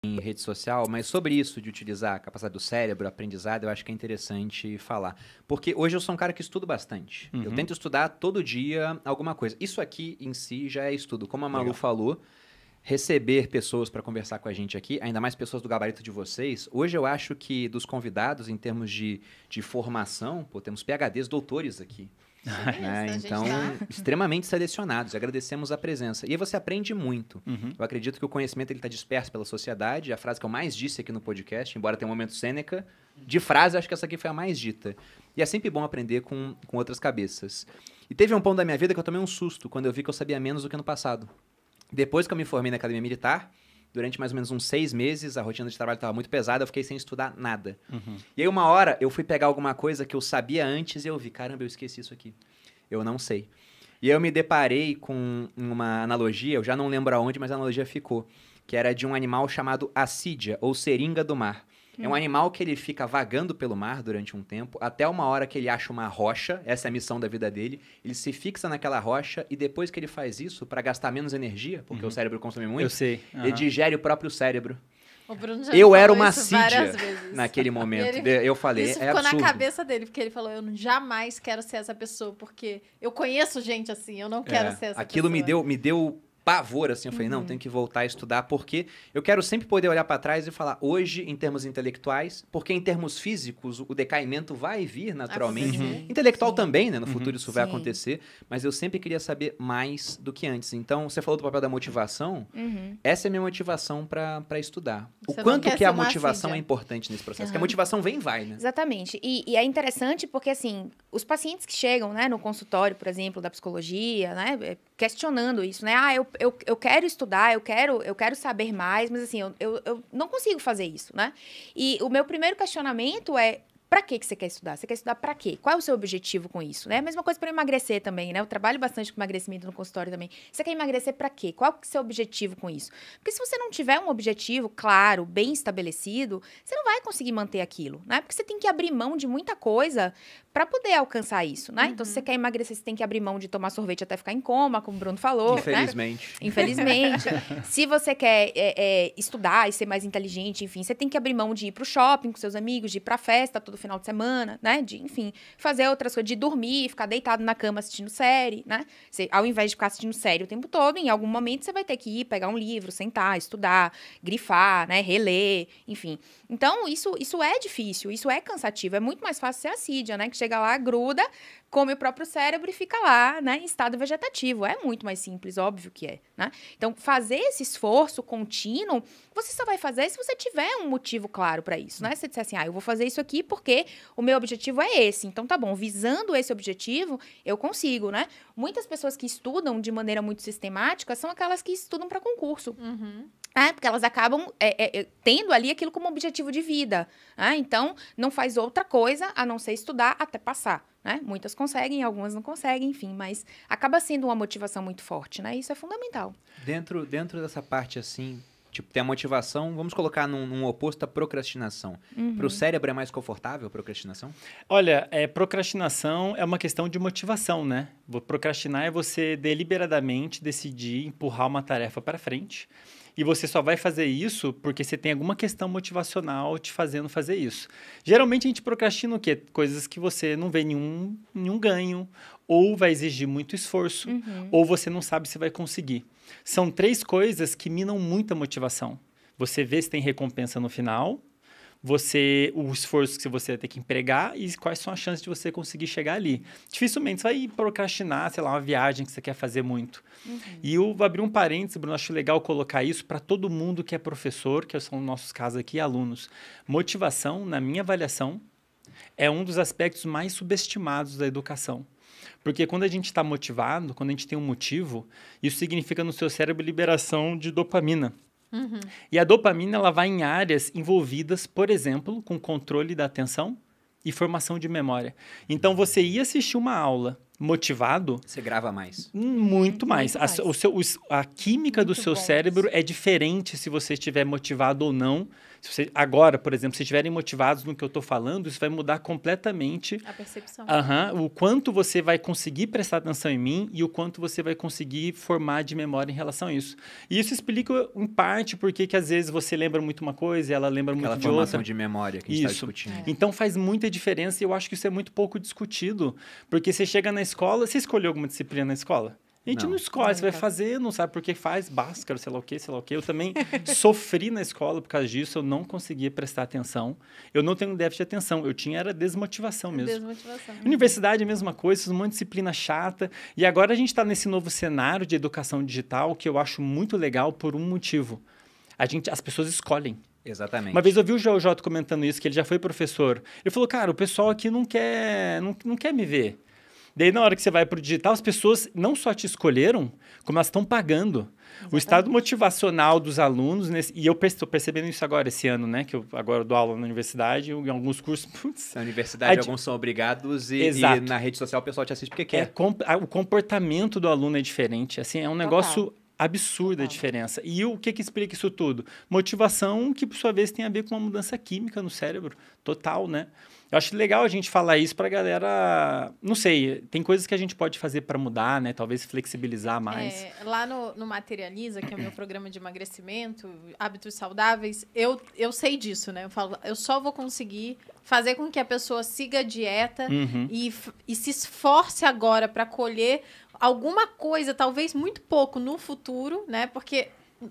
em rede social, mas sobre isso de utilizar a capacidade do cérebro, aprendizado, eu acho que é interessante falar. Porque hoje eu sou um cara que estudo bastante. Eu tento estudar todo dia alguma coisa. Isso aqui em si já é estudo. Como a Malu falou, receber pessoas para conversar com a gente aqui, ainda mais pessoas do gabarito de vocês, hoje eu acho que dos convidados, em termos de formação, pô, temos PhDs, doutores aqui. Né? Então, extremamente selecionados. Agradecemos a presença. E aí você aprende muito. Eu acredito que o conhecimento está disperso pela sociedade. A frase que eu mais disse aqui no podcast, embora tenha um momento Sêneca, de frase, acho que essa aqui foi a mais dita. E é sempre bom aprender com outras cabeças. E teve um ponto da minha vida que eu tomei um susto quando eu vi que eu sabia menos do que no passado. Depois que eu me formei na Academia Militar, durante mais ou menos uns 6 meses, a rotina de trabalho estava muito pesada, eu fiquei sem estudar nada. E aí uma hora eu fui pegar alguma coisa que eu sabia antes e eu vi, caramba, eu esqueci isso aqui. Eu não sei. E eu me deparei com uma analogia, eu já não lembro aonde, mas a analogia ficou, que era de um animal chamado assídia, ou seringa do mar. É um animal que ele fica vagando pelo mar durante um tempo, até uma hora que ele acha uma rocha, essa é a missão da vida dele, ele se fixa naquela rocha e depois que ele faz isso, para gastar menos energia, porque o cérebro consome muito, Eu sei. ele digere o próprio cérebro. O Bruno já Eu era falou uma isso várias assídia vezes. naquele momento. Ele- Eu falei, Isso é ficou absurdo. na cabeça dele, porque ele falou, eu jamais quero ser essa pessoa, porque eu conheço gente assim, eu não quero ser essa Aquilo pessoa. me deu pavor, assim, eu falei, não, tenho que voltar a estudar, porque eu quero sempre poder olhar para trás e falar, hoje, em termos intelectuais, porque em termos físicos, o decaimento vai vir naturalmente. Intelectual também, né? No futuro isso vai Sim. acontecer, mas eu sempre queria saber mais do que antes. Então, você falou do papel da motivação, essa é a minha motivação para estudar. Você O não quanto quer que ser a uma motivação assídia. é importante nesse processo, porque a motivação vem e vai, né? Exatamente. E é interessante porque, assim, os pacientes que chegam, né, no consultório, por exemplo, da psicologia, né, questionando isso, né? Ah, eu quero estudar, eu quero saber mais, mas, assim, eu não consigo fazer isso, né? E o meu primeiro questionamento é, pra que você quer estudar? Você quer estudar pra quê? Qual é o seu objetivo com isso, né? A mesma coisa para emagrecer também, né? Eu trabalho bastante com emagrecimento no consultório também. Você quer emagrecer pra quê? Qual que é o seu objetivo com isso? Porque se você não tiver um objetivo claro, bem estabelecido, você não vai conseguir manter aquilo, né? Porque você tem que abrir mão de muita coisa para poder alcançar isso, né? Então, se você quer emagrecer, você tem que abrir mão de tomar sorvete até ficar em coma, como o Bruno falou, né? Infelizmente. Infelizmente. Se você quer estudar e ser mais inteligente, enfim, você tem que abrir mão de ir pro shopping com seus amigos, de ir pra festa todo final de semana, né? De, enfim, fazer outras coisas, de dormir, ficar deitado na cama assistindo série, né? Você, ao invés de ficar assistindo série o tempo todo, em algum momento você vai ter que ir, pegar um livro, sentar, estudar, grifar, né? Reler, enfim. Então, isso é difícil, isso é cansativo. É muito mais fácil ser assídia, né? Que chega lá, gruda, come o próprio cérebro e fica lá, né, em estado vegetativo. É muito mais simples, óbvio que é, né? Então, fazer esse esforço contínuo, você só vai fazer se você tiver um motivo claro para isso, né? Se você disser assim, eu vou fazer isso aqui porque o meu objetivo é esse. Então, tá bom, visando esse objetivo, eu consigo, né? Muitas pessoas que estudam de maneira muito sistemática são aquelas que estudam para concurso. Porque elas acabam tendo ali aquilo como objetivo de vida. Né? Então, não faz outra coisa a não ser estudar até passar. Né? Muitas conseguem, algumas não conseguem, enfim. Mas acaba sendo uma motivação muito forte, né? Isso é fundamental. Dentro dessa parte, assim, tipo, tem a motivação, vamos colocar num oposto à procrastinação. Para o cérebro é mais confortável a procrastinação? Olha, procrastinação é uma questão de motivação, né? Procrastinar é você deliberadamente decidir empurrar uma tarefa para frente. E você só vai fazer isso porque você tem alguma questão motivacional te fazendo fazer isso. Geralmente a gente procrastina o quê? Coisas que você não vê nenhum ganho, ou vai exigir muito esforço, ou você não sabe se vai conseguir. São 3 coisas que minam muita motivação. Você vê se tem recompensa no final, o esforço que você vai ter que empregar e quais são as chances de você conseguir chegar ali. Dificilmente você vai procrastinar, sei lá, uma viagem que você quer fazer muito. E eu vou abrir um parênteses, Bruno, acho legal colocar isso para todo mundo que é professor, que são nossos casos aqui, alunos. Motivação, na minha avaliação, é um dos aspectos mais subestimados da educação. Porque quando a gente está motivado, quando a gente tem um motivo, isso significa no seu cérebro liberação de dopamina. E a dopamina ela vai em áreas envolvidas, por exemplo, com controle da atenção e formação de memória. Então, você ia assistir uma aula motivado, Você grava mais. muito mais. mais. A química do Muito seu bom cérebro é diferente se você estiver motivado ou não. Se você, agora, por exemplo, se estiverem motivados no que eu estou falando, isso vai mudar completamente A percepção. o quanto você vai conseguir prestar atenção em mim e o quanto você vai conseguir formar de memória em relação a isso. E isso explica, em parte, porque que às vezes você lembra muito uma coisa e ela lembra Aquela muito de formação outra. de memória que a gente está Isso. discutindo. Então faz muita diferença e eu acho que isso é muito pouco discutido. Porque você chega na escola, você escolheu alguma disciplina na escola? A gente não escolhe, você vai fazer, não sabe por que faz, Bhaskara, sei lá o quê, sei lá o quê. Eu também sofri na escola por causa disso, eu não conseguia prestar atenção. Eu não tenho déficit de atenção, eu tinha era desmotivação mesmo. Desmotivação. Universidade é a mesma coisa, uma disciplina chata. E agora a gente está nesse novo cenário de educação digital que eu acho muito legal por um motivo. As pessoas escolhem. Exatamente. Uma vez eu vi o Jota comentando isso, que ele já foi professor. Ele falou, cara, o pessoal aqui não quer me ver. Daí, na hora que você vai para o digital, as pessoas não só te escolheram, como elas estão pagando. Exatamente. O estado motivacional dos alunos, e eu estou percebendo isso agora, esse ano, né? Que eu agora dou aula na universidade, em alguns cursos... Putz, na universidade, alguns são obrigados e na rede social o pessoal te assiste porque quer. O comportamento do aluno é diferente. Assim, é um negócio... absurda a diferença. E o que explica isso tudo? Motivação que, por sua vez, tem a ver com uma mudança química no cérebro. Total, né? Eu acho legal a gente falar isso pra galera... Não sei, tem coisas que a gente pode fazer para mudar, né? Talvez flexibilizar mais. Lá no Materializa, que é o meu programa de emagrecimento, hábitos saudáveis, eu sei disso, né? Eu falo, eu só vou conseguir fazer com que a pessoa siga a dieta e se esforce agora para colher alguma coisa, talvez muito pouco no futuro, né? Porque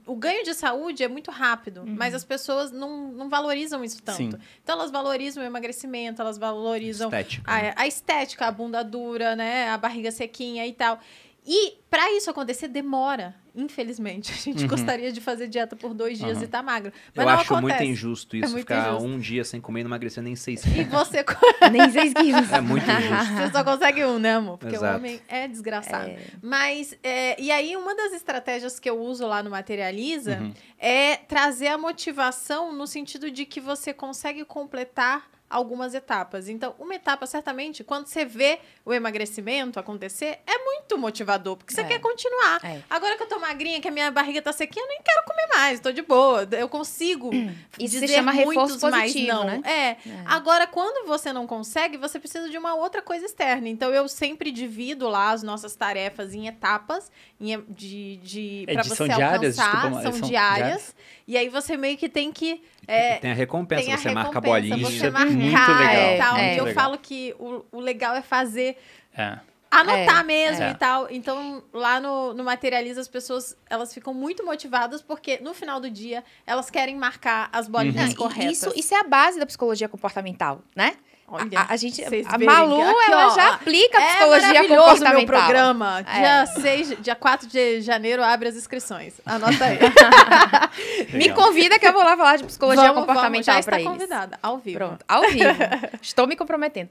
o ganho de saúde é muito rápido, mas as pessoas não valorizam isso tanto. Sim. Então, elas valorizam o emagrecimento, elas valorizam estética, a estética, a bunda dura, né? A barriga sequinha e tal. E para isso acontecer, demora. Infelizmente. A gente gostaria de fazer dieta por 2 dias e tá magro. Mas eu não acho acontece. muito injusto isso, muito ficar injusto. 1 dia sem comer e não emagrecer nem 6 quilos. E você... Nem 6 quilos. É muito injusto. Você só consegue 1, né, amor? Porque Exato. o homem é desgraçado. Mas, e aí, uma das estratégias que eu uso lá no Materializa é trazer a motivação no sentido de que você consegue completar algumas etapas. Então, uma etapa, certamente, quando você vê o emagrecimento acontecer, é muito motivador, porque você quer continuar. Agora que eu tô magrinha, que a minha barriga tá sequinha, eu nem quero comer mais, tô de boa. Eu consigo Isso dizer se chama reforço muitos mais positivo, não. né? Agora, quando você não consegue, você precisa de uma outra coisa externa. Então, eu sempre divido lá as nossas tarefas em etapas, para você são diárias? alcançar. Desculpa, são diárias. E aí, você meio que tem que... tem a recompensa, tem a você marca a recompensa, bolinha. você marcar muito legal. e tal. muito E eu legal. falo que o legal é fazer... É. Anotar mesmo e tal. Então, lá no Materializa, as pessoas, elas ficam muito motivadas porque, no final do dia, elas querem marcar as bolinhas corretas. Isso é a base da psicologia comportamental, né? Olha, A Malu, ela já aplica a psicologia maravilhoso comportamental. meu programa. Dia 4 de janeiro, abre as inscrições. Anota aí. Me convida que eu vou lá falar de psicologia comportamental já para está eles. convidada, ao vivo. Pronto, ao vivo. Estou me comprometendo.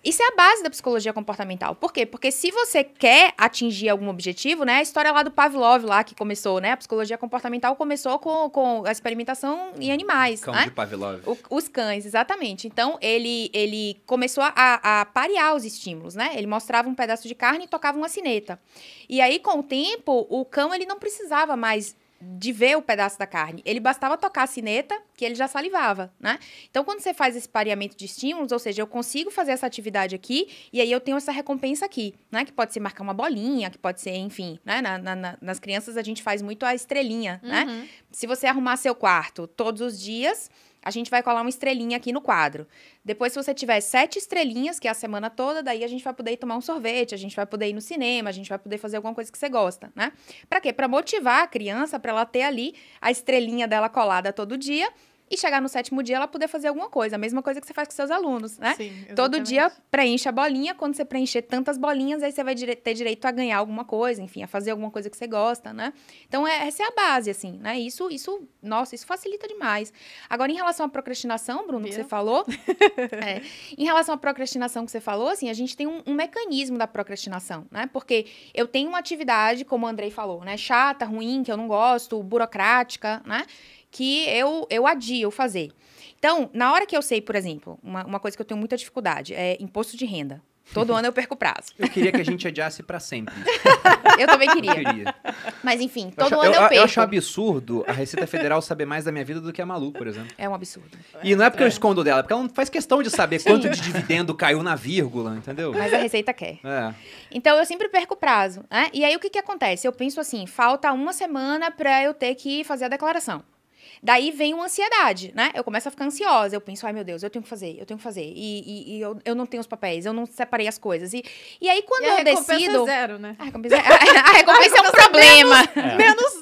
Isso é a base da psicologia comportamental. Por quê? Porque se você quer atingir algum objetivo, né? A história lá do Pavlov, lá que começou, né? A psicologia comportamental começou com a experimentação em animais, Cão né? de Pavlov. Os cães, exatamente. Então, ele começou a parear os estímulos, né? Ele mostrava um pedaço de carne e tocava uma sineta. E aí, com o tempo, o cão, ele não precisava mais de ver o pedaço da carne. Ele bastava tocar a sineta, que ele já salivava, né? Então, quando você faz esse pareamento de estímulos, ou seja, eu consigo fazer essa atividade aqui, e aí eu tenho essa recompensa aqui, né? Que pode ser marcar uma bolinha, que pode ser, enfim, né? Nas crianças, a gente faz muito a estrelinha, né? Se você arrumar seu quarto todos os dias, a gente vai colar uma estrelinha aqui no quadro. Depois, se você tiver 7 estrelinhas, que é a semana toda, daí a gente vai poder ir tomar um sorvete, a gente vai poder ir no cinema, a gente vai poder fazer alguma coisa que você gosta, né? Pra quê? Pra motivar a criança, pra ela ter ali a estrelinha dela colada todo dia e chegar no 7º dia ela poder fazer alguma coisa. A mesma coisa que você faz com seus alunos, né? Sim, exatamente. Todo dia preenche a bolinha. Quando você preencher tantas bolinhas, aí você vai ter direito a ganhar alguma coisa, enfim, a fazer alguma coisa que você gosta, né? Então, essa é a base, assim, né? Nossa, isso facilita demais. Agora, em relação à procrastinação, Bruno, que você falou... em relação à procrastinação que você falou, assim, a gente tem um mecanismo da procrastinação, né? Porque eu tenho uma atividade, como o Andrei falou, né? Chata, ruim, que eu não gosto, burocrática, né? Que eu adio fazer. Então, na hora que eu sei, por exemplo, uma coisa que eu tenho muita dificuldade é imposto de renda. Todo ano eu perco o prazo. Eu queria que a gente adiasse pra sempre. Eu também Eu queria. queria. Mas enfim, todo ano eu perco. Eu acho um absurdo a Receita Federal saber mais da minha vida do que a Malu, por exemplo. É um absurdo. E não é porque eu escondo dela, é porque ela não faz questão de saber quanto de dividendo caiu na vírgula, entendeu? Mas a Receita quer. É. Então, eu sempre perco o prazo, né? E aí, o que que acontece? Eu penso assim, falta uma semana pra eu ter que fazer a declaração. Daí vem uma ansiedade, né? Eu começo a ficar ansiosa. Eu penso, ai meu Deus, eu tenho que fazer. E eu não tenho os papéis, eu não separei as coisas. E aí, quando eu decido. É zero, né? A recompensa é um problema.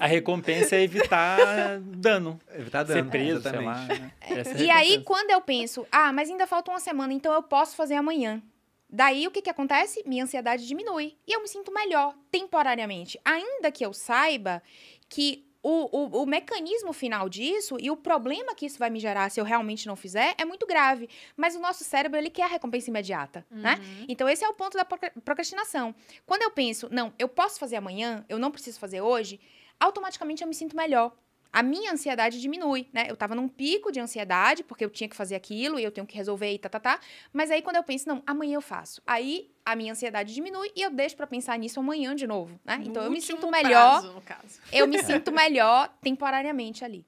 A recompensa é evitar dano. Evitar Ser dano, preso, sei exatamente. lá. Né? Essa é a E aí, recompensa. quando eu penso, mas ainda falta uma semana, então eu posso fazer amanhã. Daí, o que que acontece? Minha ansiedade diminui. E eu me sinto melhor, temporariamente. Ainda que eu saiba que o mecanismo final disso e o problema que isso vai me gerar se eu realmente não fizer é muito grave. Mas o nosso cérebro, ele quer a recompensa imediata, né? Então, esse é o ponto da procrastinação. Quando eu penso, não, eu posso fazer amanhã, eu não preciso fazer hoje, automaticamente eu me sinto melhor. A minha ansiedade diminui, né? Eu tava num pico de ansiedade, porque eu tinha que fazer aquilo e eu tenho que resolver e Mas aí, quando eu penso, não, amanhã eu faço. Aí, a minha ansiedade diminui e eu deixo pra pensar nisso amanhã de novo, né? Então, eu me sinto melhor. Prazo, no caso. Eu me sinto melhor temporariamente ali.